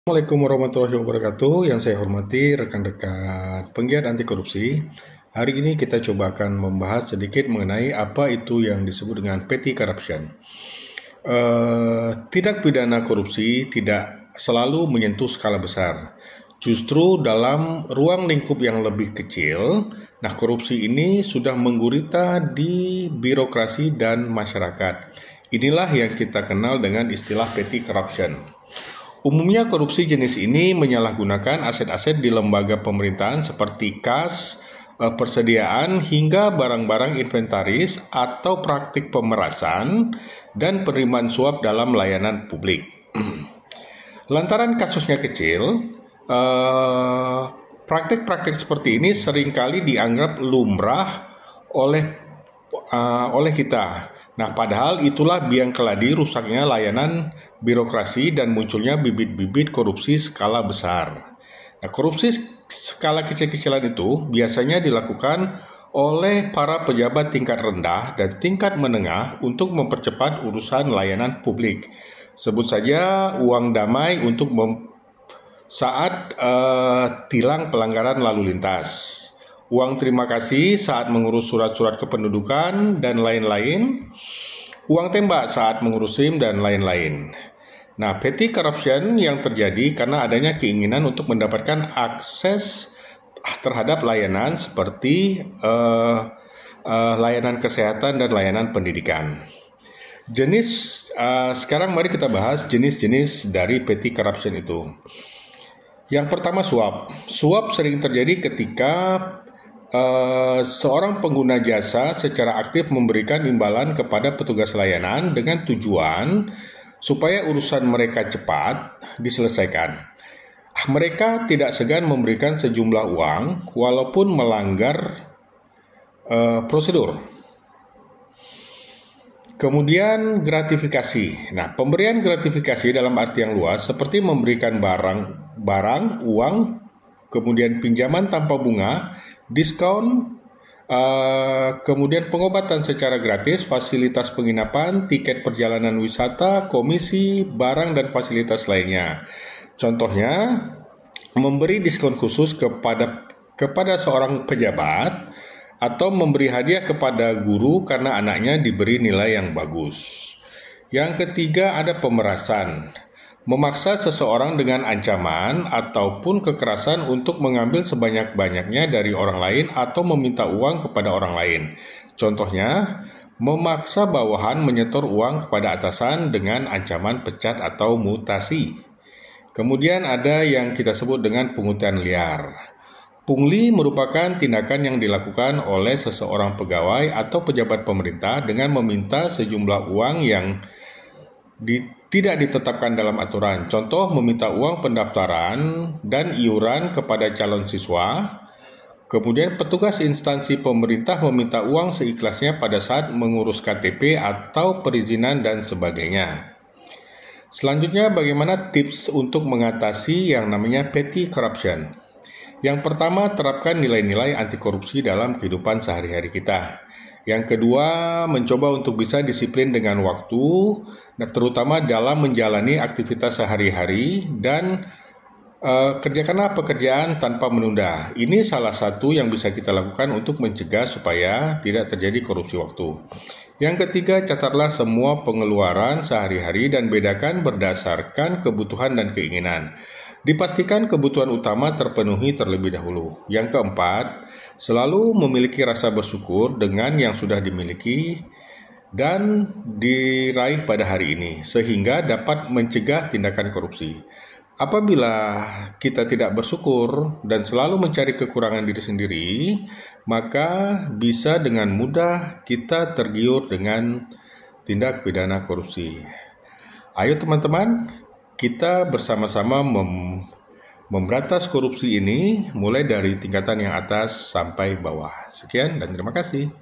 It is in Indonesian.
Assalamualaikum warahmatullahi wabarakatuh. Yang saya hormati rekan-rekan penggiat anti korupsi. Hari ini kita coba akan membahas sedikit mengenai apa itu yang disebut dengan petty corruption. Tindak pidana korupsi tidak selalu menyentuh skala besar. Justru dalam ruang lingkup yang lebih kecil, korupsi ini sudah menggurita di birokrasi dan masyarakat. Inilah yang kita kenal dengan istilah petty corruption. Umumnya korupsi jenis ini menyalahgunakan aset-aset di lembaga pemerintahan seperti kas, persediaan hingga barang-barang inventaris atau praktik pemerasan dan penerimaan suap dalam layanan publik. Lantaran kasusnya kecil, praktik-praktik seperti ini seringkali dianggap lumrah oleh kita. Padahal itulah biang keladi rusaknya layanan birokrasi dan munculnya bibit-bibit korupsi skala besar. Korupsi skala kecil-kecilan itu biasanya dilakukan oleh para pejabat tingkat rendah dan tingkat menengah untuk mempercepat urusan layanan publik. Sebut saja uang damai untuk saat tilang pelanggaran lalu lintas, uang terima kasih saat mengurus surat-surat kependudukan dan lain-lain, uang tembak saat mengurus SIM dan lain-lain. Petty corruption yang terjadi karena adanya keinginan untuk mendapatkan akses terhadap layanan seperti layanan kesehatan dan layanan pendidikan. Sekarang mari kita bahas jenis-jenis dari petty corruption itu. Yang pertama suap. Suap sering terjadi ketika seorang pengguna jasa secara aktif memberikan imbalan kepada petugas layanan dengan tujuan supaya urusan mereka cepat diselesaikan. Mereka tidak segan memberikan sejumlah uang walaupun melanggar prosedur. Kemudian gratifikasi. Pemberian gratifikasi dalam arti yang luas seperti memberikan barang, uang, kemudian pinjaman tanpa bunga, diskon, kemudian pengobatan secara gratis, fasilitas penginapan, tiket perjalanan wisata, komisi, barang dan fasilitas lainnya. Contohnya, memberi diskon khusus kepada seorang pejabat atau memberi hadiah kepada guru karena anaknya diberi nilai yang bagus. Yang ketiga ada pemerasan. Memaksa seseorang dengan ancaman ataupun kekerasan untuk mengambil sebanyak-banyaknya dari orang lain atau meminta uang kepada orang lain. Contohnya, memaksa bawahan menyetor uang kepada atasan dengan ancaman pecat atau mutasi. Kemudian ada yang kita sebut dengan pungutan liar. Pungli merupakan tindakan yang dilakukan oleh seseorang pegawai atau pejabat pemerintah dengan meminta sejumlah uang yang tidak ditetapkan dalam aturan. Contoh, meminta uang pendaftaran dan iuran kepada calon siswa. Kemudian petugas instansi pemerintah meminta uang seikhlasnya pada saat mengurus KTP atau perizinan dan sebagainya. Selanjutnya, bagaimana tips untuk mengatasi yang namanya petty corruption? Yang pertama, terapkan nilai-nilai anti korupsi dalam kehidupan sehari-hari kita. Yang kedua, mencoba untuk bisa disiplin dengan waktu, terutama dalam menjalani aktivitas sehari-hari dan kerjakanlah pekerjaan tanpa menunda. Ini salah satu yang bisa kita lakukan untuk mencegah supaya tidak terjadi korupsi waktu. Yang ketiga, catatlah semua pengeluaran sehari-hari dan bedakan berdasarkan kebutuhan dan keinginan. Dipastikan kebutuhan utama terpenuhi terlebih dahulu. Yang keempat, selalu memiliki rasa bersyukur dengan yang sudah dimiliki dan diraih pada hari ini, sehingga dapat mencegah tindakan korupsi. Apabila kita tidak bersyukur dan selalu mencari kekurangan diri sendiri, maka bisa dengan mudah kita tergiur dengan tindak pidana korupsi. Ayo teman-teman, kita bersama-sama memberantas korupsi ini mulai dari tingkatan yang atas sampai bawah. Sekian dan terima kasih.